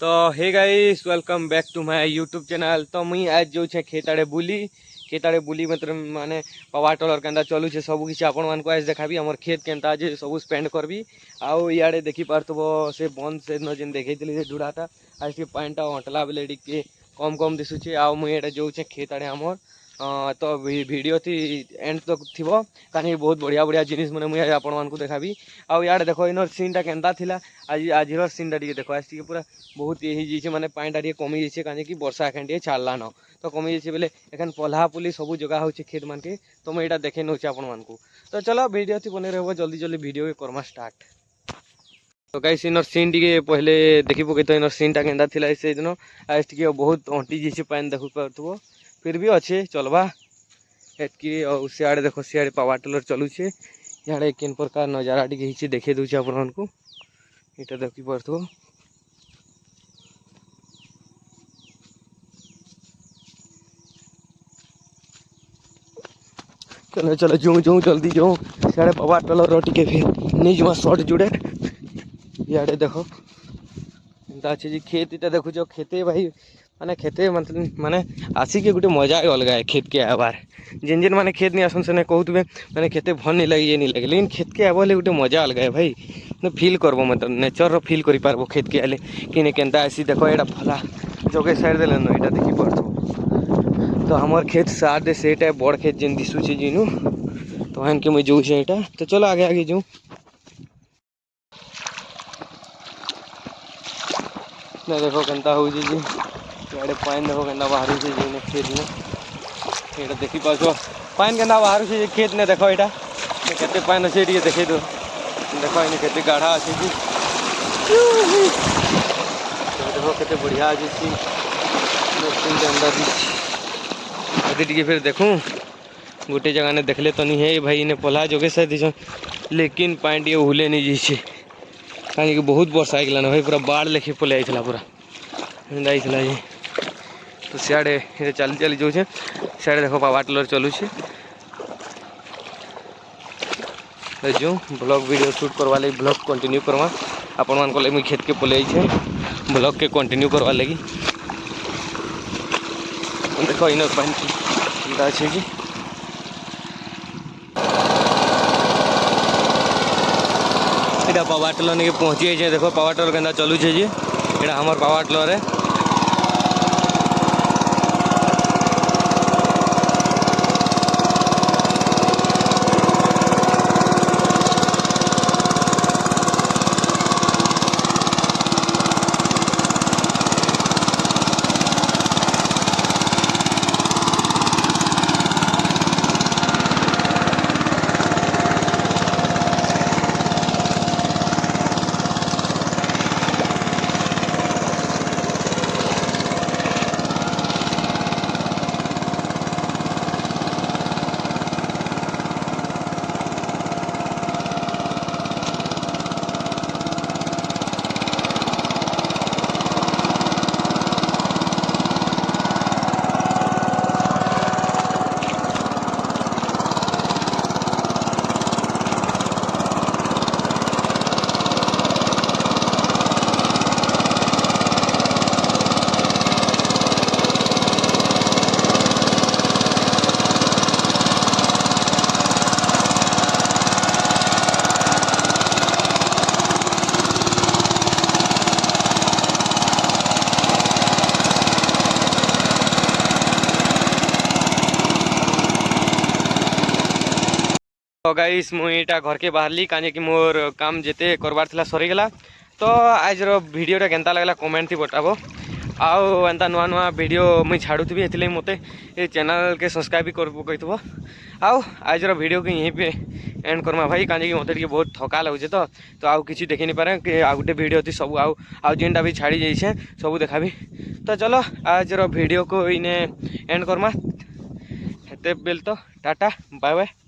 तो hey guys welcome back to my YouTube channel. तो मुई आज जो छे खेत आड़े बुली मतलब माने पावर टिलर केंता चलू छे सब किसी आपण मान को आज देखाबी हमर खेत केंता आज सब स्पेंड करबी। आउ इयाड़े देखि पारतबो से बंद से न जेन देखैतली से डुडाटा आज के पानीटा अंटला बेले टिके कम कम दिसुचे। आउ मुई एटा जो छे खेत आड़े हमर तो वीडियो थी एंड तक थी कहीं बहुत बढ़िया बढ़िया जिनिस मैंने मुझे आपण मानक देखाबी। आउ यार देखो इनर सीनटा केनता थिला आज आज सीनटा टे देखो आज पूरा बहुत ये हो माने पानीटा टे कमी जाइए कहीं कि वर्षा एखान टे छाड़ला न तो कमी जाइए बोले एखान पल्हा पुली सब जगह हो खेत मान के तो मुझे देखे नौचे आपण मानक। तो चलो वीडियो थी बने रहो जल्दी जल्दी वीडियो के करमा स्टार्ट। तो गाइस इनर सीन टे पहले देखी पकई तो इनर सीनटा केनता थिला से दिन आज टे बहुत अंटी जाइए पानी देखु पार्थो फिर भी अच्छे चलवा एटकी सियाड़े देखो सियाड़े पावर टिलर चलुचे इे केन प्रकार नजारा टी देखे दूचे आपण को यहाँ देखी पार्थो। चलो चलो जो जो जल्दी जो सियाड़े पावर टिलर टी फिर नहीं जमा सर्ट जुड़े इे देखो अच्छे जी खेत इटा देखुच खेते भाई माने खेते मतलब माने आसिक गोटे मजा अलग है खेत के आबार जेन जेन माने खेत नहीं आसन से कहते मैंने खेते भल नहीं लगे ये नहीं लगे लेकिन खेत के आबले गोटे मजा अलग है भाई फील करबो मतलब नेचर फील कर पारबो खेत के आले कि केनता आसी देखो यहाँ फला जगे साइड देले न यहाँ देखी पार्थो। तो हमार खेत साथ से बड़ खेत जेन दिशुचे जिनू तो हन के मुझे जो यहाँ तो चलो आगे आगे जो ना देखो केनता हो जी इे पानी देखो केना बाहर से खेत में ये देखी पास पानी केना बाहर से खेत ने देखो यहाँ केते पानी अच्छे देखे दो देखो इन केते गाढ़ा अच्छे जी देखो केते बढ़िया अच्छे सीन अंदर टी फिर देखूँ गोटे जगह ने देखले तो नहीं है भाई इन्हें पल्हा जोगे से लेकिन पानी टे हुले नहीं जाइए कहीं बहुत वर्षा आईगला ना भाई पूरा बाढ़ लेखे पलि आईला पूरा एंता ये तो सियाड़े चली चली जो सियाड़े देखो पावर टिलर चलुचे जो ब्लॉग वीडियो शूट करवा लगी ब्लॉग कंटिन्यू करवा आपण मान को मुझे खेत के पलि ब्लॉग के कंटिन्यू करवा लगी देखो इन पानी अच्छे जी इटा पावर टिलर नहीं पहुँची जाए देखो पावर टिलर केंता चलुचे जी यहाँ हमार पावर टिलर है। तो गाइस मुईटा घर के बाहरली कहीं कि मोर काम जेते करवार थिला सरीगला। तो आज वीडियोटा केनता लगला कमेंट थी बताबो आउ एंता नुआ नुआ वीडियो मुई छाड़ुथी एथि मते ये चैनल के सब्सक्राइब भी कर पकईथबो। आउ आज वीडियो के यहीं पे एंड करमा भाई कहीं कि मते बहुत थका लगे तो आउ किसी देखी नहीं पारे कि आ गोटे वीडियो थी सब आउ जेनटा भी छाड़ी जाइए सब देखाबी। तो चलो आज वीडियो को इने एंड करमा हेते बेल तो टाटा बाय बाय।